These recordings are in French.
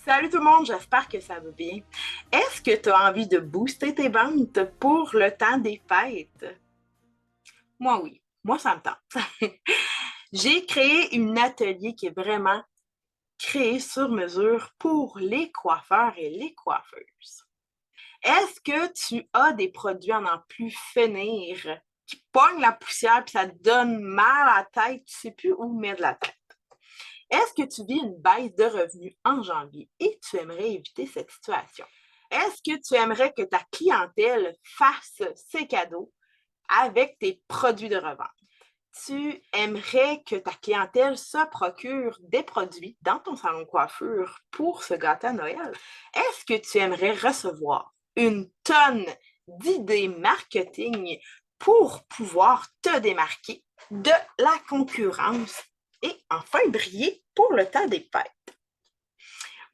Salut tout le monde, j'espère que ça va bien. Est-ce que tu as envie de booster tes ventes pour le temps des fêtes? Moi oui, moi ça me tente. J'ai créé un atelier qui est vraiment créé sur mesure pour les coiffeurs et les coiffeuses. Est-ce que tu as des produits à n'en plus finir qui pognent la poussière et ça te donne mal à la tête, tu ne sais plus où mettre la tête? Est-ce que tu vis une baisse de revenus en janvier et tu aimerais éviter cette situation? Est-ce que tu aimerais que ta clientèle fasse ses cadeaux avec tes produits de revente? Tu aimerais que ta clientèle se procure des produits dans ton salon de coiffure pour se gâter à Noël? Est-ce que tu aimerais recevoir une tonne d'idées marketing pour pouvoir te démarquer de la concurrence et enfin briller pour le temps des fêtes?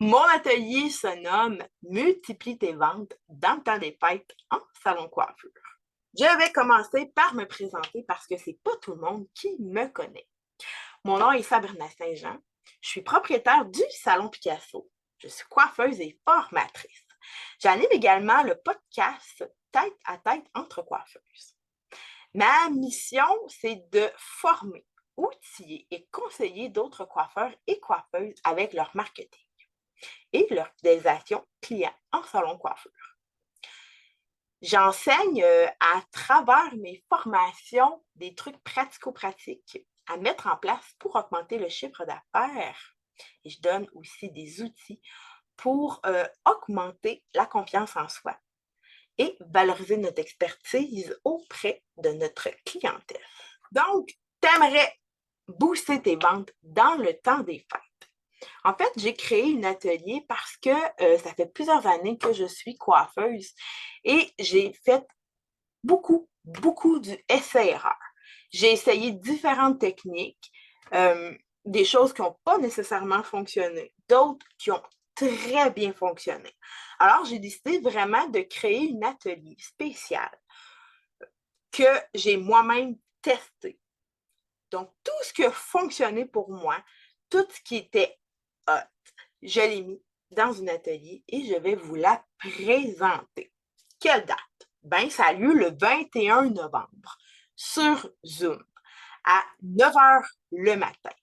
Mon atelier se nomme Multiplie tes ventes dans le temps des fêtes en salon de coiffure. Je vais commencer par me présenter parce que c'est pas tout le monde qui me connaît. Mon nom est Sabrina Saint-Jean. Je suis propriétaire du Salon Picasso. Je suis coiffeuse et formatrice. J'anime également le podcast Tête à tête entre coiffeuses. Ma mission, c'est de former, outiller et conseiller d'autres coiffeurs et coiffeuses avec leur marketing et leur fidélisation client en salon de coiffure. J'enseigne à travers mes formations des trucs pratico-pratiques à mettre en place pour augmenter le chiffre d'affaires. Et je donne aussi des outils pour augmenter la confiance en soi et valoriser notre expertise auprès de notre clientèle. Donc, tu aimerais booster tes ventes dans le temps des fêtes. En fait, j'ai créé un atelier parce que ça fait plusieurs années que je suis coiffeuse et j'ai fait beaucoup du essai-erreur. J'ai essayé différentes techniques, des choses qui n'ont pas nécessairement fonctionné, d'autres qui ont très bien fonctionné. Alors, j'ai décidé vraiment de créer un atelier spécial que j'ai moi-même testé. Donc, tout ce qui a fonctionné pour moi, tout ce qui était hot, je l'ai mis dans un atelier et je vais vous la présenter. Quelle date? Ben, ça a lieu le 21 novembre sur Zoom à 9 h le matin.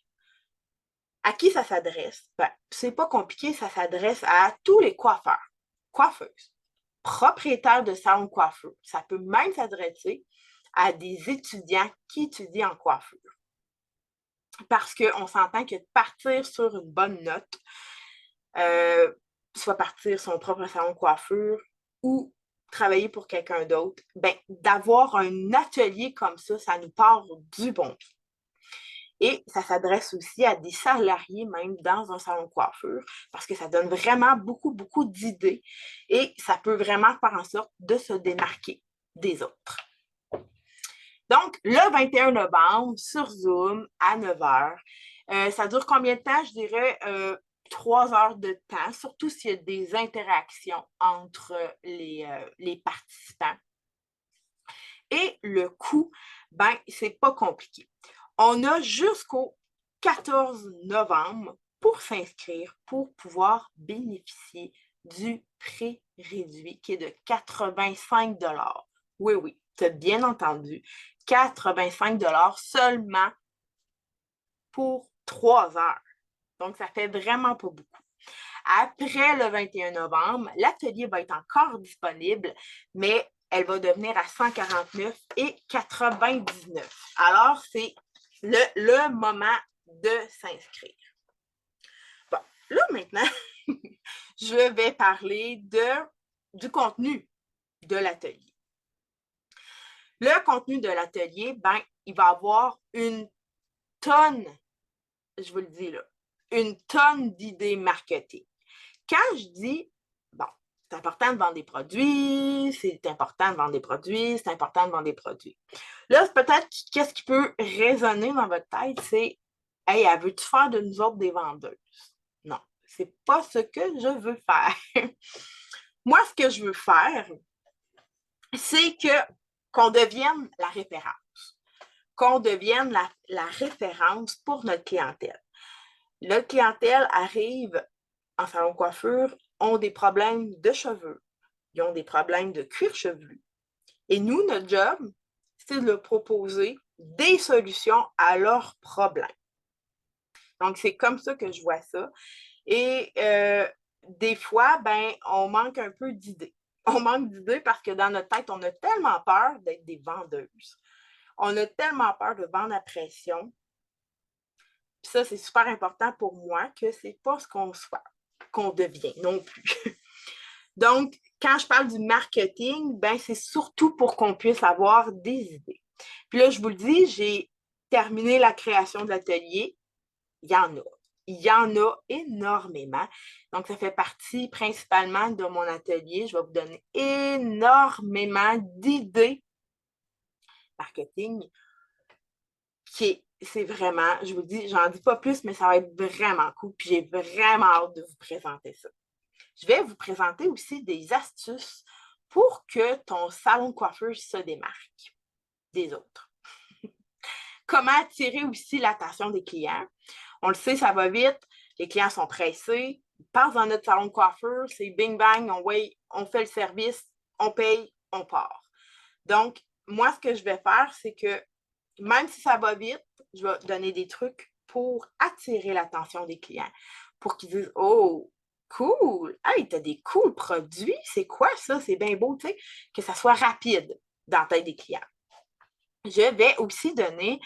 À qui ça s'adresse? Ben, c'est pas compliqué, ça s'adresse à tous les coiffeurs, coiffeuses, propriétaires de salons de coiffure. Ça peut même s'adresser à des étudiants qui étudient en coiffure. Parce qu'on s'entend que de partir sur une bonne note, soit partir son propre salon de coiffure ou travailler pour quelqu'un d'autre, ben, d'avoir un atelier comme ça nous part du bon pied. Et ça s'adresse aussi à des salariés, même dans un salon de coiffure, parce que ça donne vraiment beaucoup d'idées et ça peut vraiment faire en sorte de se démarquer des autres. Donc, le 21 novembre, sur Zoom, à 9 h. Ça dure combien de temps? Je dirais 3 heures de temps, surtout s'il y a des interactions entre les participants. Et le coût, ben, c'est pas compliqué. On a jusqu'au 14 novembre pour s'inscrire, pour pouvoir bénéficier du prix réduit qui est de 85 $. Oui, tu as bien entendu. 85 $ seulement pour 3 heures. Donc, ça fait vraiment pas beaucoup. Après le 21 novembre, l'atelier va être encore disponible, mais elle va devenir à 149,99 $. Alors, c'est le moment de s'inscrire. Bon, là maintenant, je vais parler du contenu de l'atelier. Le contenu de l'atelier, ben, il va avoir une tonne, je vous le dis là, une tonne d'idées marketing. Quand je dis, bon, c'est important de vendre des produits, c'est important de vendre des produits, c'est important de vendre des produits. Là, peut-être qu'est-ce qui peut résonner dans votre tête, c'est, hey, elle veut-tu faire de nous autres des vendeuses? Non, c'est pas ce que je veux faire. Moi, ce que je veux faire, c'est qu'on devienne la référence, qu'on devienne la référence pour notre clientèle. Notre clientèle arrive en salon de coiffure ont des problèmes de cheveux, ils ont des problèmes de cuir chevelu. Et nous, notre job, c'est de leur proposer des solutions à leurs problèmes. Donc, c'est comme ça que je vois ça. Et des fois, ben, on manque un peu d'idées. On manque d'idées parce que dans notre tête, on a tellement peur d'être des vendeuses. On a tellement peur de vendre à pression. Puis ça, c'est super important pour moi que c'est pas ce qu'on soit, qu'on devient non plus. Donc, quand je parle du marketing, ben, c'est surtout pour qu'on puisse avoir des idées. Puis là, je vous le dis, j'ai terminé la création de l'atelier. Il y en a. Il y en a énormément. Donc, ça fait partie principalement de mon atelier. Je vais vous donner énormément d'idées marketing c'est vraiment, je vous dis, j'en dis pas plus, mais ça va être vraiment cool. Puis j'ai vraiment hâte de vous présenter ça. Je vais vous présenter aussi des astuces pour que ton salon de coiffeur se démarque des autres. Comment attirer aussi l'attention des clients? On le sait, ça va vite. Les clients sont pressés. Ils passent dans notre salon de coiffeur, c'est bing bang, on fait le service, on paye, on part. Donc, moi, ce que je vais faire, c'est que même si ça va vite, je vais donner des trucs pour attirer l'attention des clients, pour qu'ils disent oh, cool, hey, t'as des cools produits, c'est quoi ça? C'est bien beau, tu sais, que ça soit rapide dans la tête des clients. Je vais aussi donner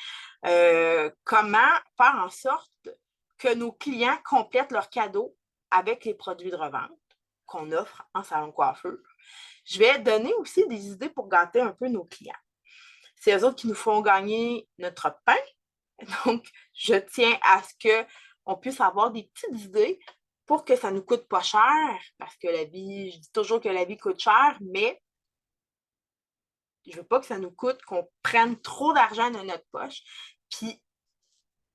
comment faire en sorte que nos clients complètent leurs cadeaux avec les produits de revente qu'on offre en salon de coiffeur. Je vais donner aussi des idées pour gâter un peu nos clients. C'est eux autres qui nous font gagner notre pain. Donc, je tiens à ce qu'on puisse avoir des petites idées pour que ça ne nous coûte pas cher, parce que la vie, je dis toujours que la vie coûte cher, mais je ne veux pas que ça nous coûte, qu'on prenne trop d'argent de notre poche, puis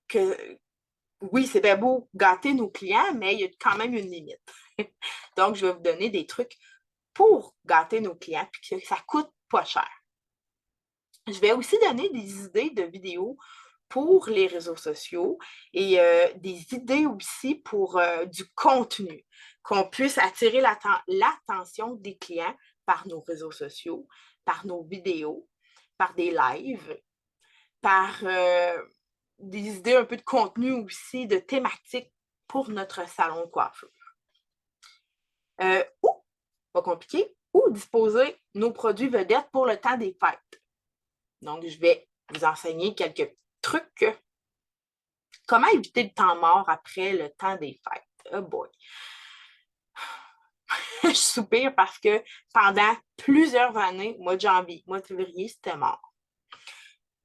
que, oui, c'est bien beau gâter nos clients, mais il y a quand même une limite. Donc, je vais vous donner des trucs pour gâter nos clients, puis que ça ne coûte pas cher. Je vais aussi donner des idées de vidéos pour les réseaux sociaux et des idées aussi pour du contenu, qu'on puisse attirer l'attention des clients par nos réseaux sociaux, par nos vidéos, par des lives, par des idées un peu de contenu aussi, de thématiques pour notre salon de coiffure. Ou, pas compliqué, ou disposer nos produits vedettes pour le temps des fêtes. Donc, je vais vous enseigner quelques trucs. Comment éviter le temps mort après le temps des fêtes? Oh boy! Je soupire parce que pendant plusieurs années, mois de janvier, mois de février, c'était mort.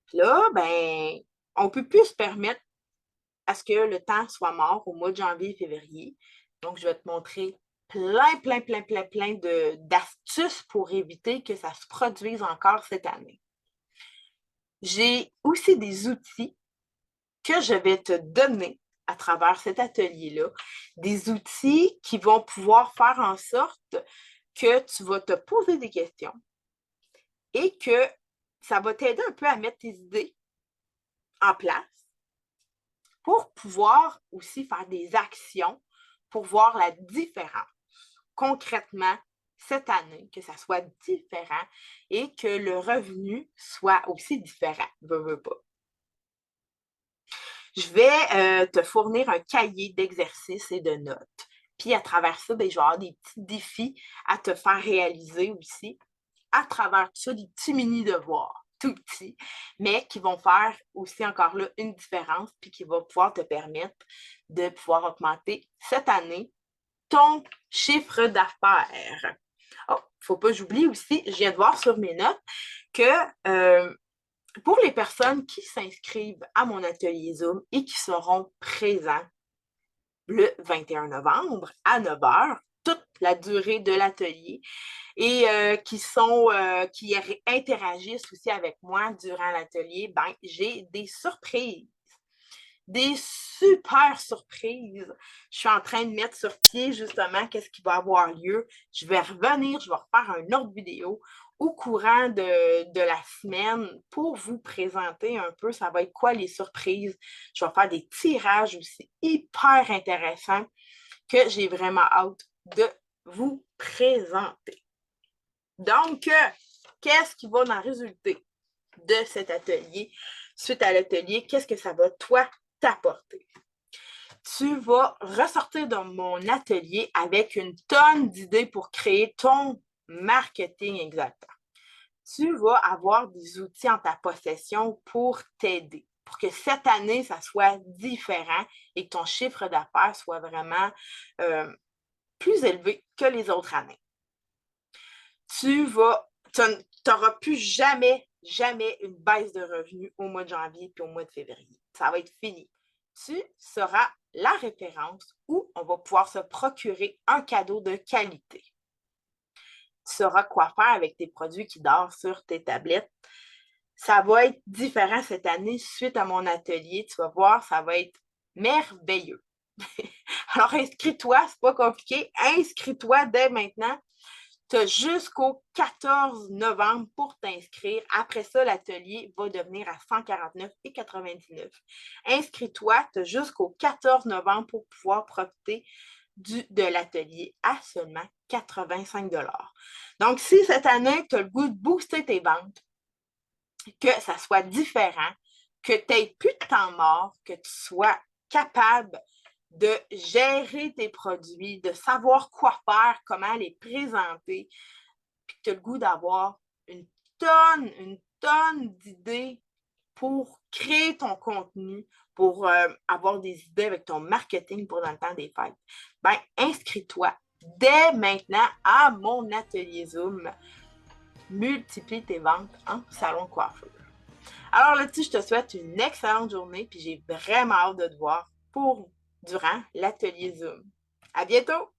Puis là, ben, on ne peut plus se permettre à ce que le temps soit mort au mois de janvier et février. Donc, je vais te montrer plein d'astuces pour éviter que ça se produise encore cette année. J'ai aussi des outils que je vais te donner à travers cet atelier-là, des outils qui vont pouvoir faire en sorte que tu vas te poser des questions et que ça va t'aider un peu à mettre tes idées en place pour pouvoir aussi faire des actions pour voir la différence concrètement cette année, que ça soit différent et que le revenu soit aussi différent. Veux pas. Je vais te fournir un cahier d'exercices et de notes. Puis à travers ça, ben, je vais avoir des petits défis à te faire réaliser aussi. À travers tout ça, des petits mini-devoirs, tout petits, mais qui vont faire aussi encore là une différence, puis qui vont pouvoir te permettre de pouvoir augmenter cette année ton chiffre d'affaires. Oh, il ne faut pas que j'oublie aussi, je viens de voir sur mes notes que pour les personnes qui s'inscrivent à mon atelier Zoom et qui seront présents le 21 novembre à 9 h, toute la durée de l'atelier, et qui interagissent aussi avec moi durant l'atelier, ben, j'ai des surprises. Des super surprises. Je suis en train de mettre sur pied justement qu'est-ce qui va avoir lieu. Je vais revenir, je vais refaire une autre vidéo au courant de la semaine pour vous présenter un peu ça va être quoi les surprises. Je vais faire des tirages aussi hyper intéressants que j'ai vraiment hâte de vous présenter. Donc, qu'est-ce qui va en résulter de cet atelier? Suite à l'atelier, qu'est-ce que ça va, toi, t'apporter? Tu vas ressortir de mon atelier avec une tonne d'idées pour créer ton marketing exact. Tu vas avoir des outils en ta possession pour t'aider, pour que cette année, ça soit différent et que ton chiffre d'affaires soit vraiment plus élevé que les autres années. Tu n'auras plus jamais une baisse de revenus au mois de janvier puis au mois de février. Ça va être fini. Tu seras la référence où on va pouvoir se procurer un cadeau de qualité. Tu sauras quoi faire avec tes produits qui dorment sur tes tablettes. Ça va être différent cette année suite à mon atelier. Tu vas voir, ça va être merveilleux. Alors, inscris-toi, c'est pas compliqué. Inscris-toi dès maintenant. Tu as jusqu'au 14 novembre pour t'inscrire. Après ça, l'atelier va devenir à 149,99. Inscris-toi, tu as jusqu'au 14 novembre pour pouvoir profiter de l'atelier à seulement 85 $. Donc, si cette année, tu as le goût de booster tes ventes, que ça soit différent, que tu n'aies plus de temps mort, que tu sois capable de gérer tes produits, de savoir quoi faire, comment les présenter, puis que tu as le goût d'avoir une tonne d'idées pour créer ton contenu, pour avoir des idées avec ton marketing pour dans le temps des fêtes, ben inscris-toi dès maintenant à mon atelier Zoom. Multiplie tes ventes en salon de coiffure. Alors là-dessus, je te souhaite une excellente journée, puis j'ai vraiment hâte de te voir durant l'atelier Zoom. À bientôt!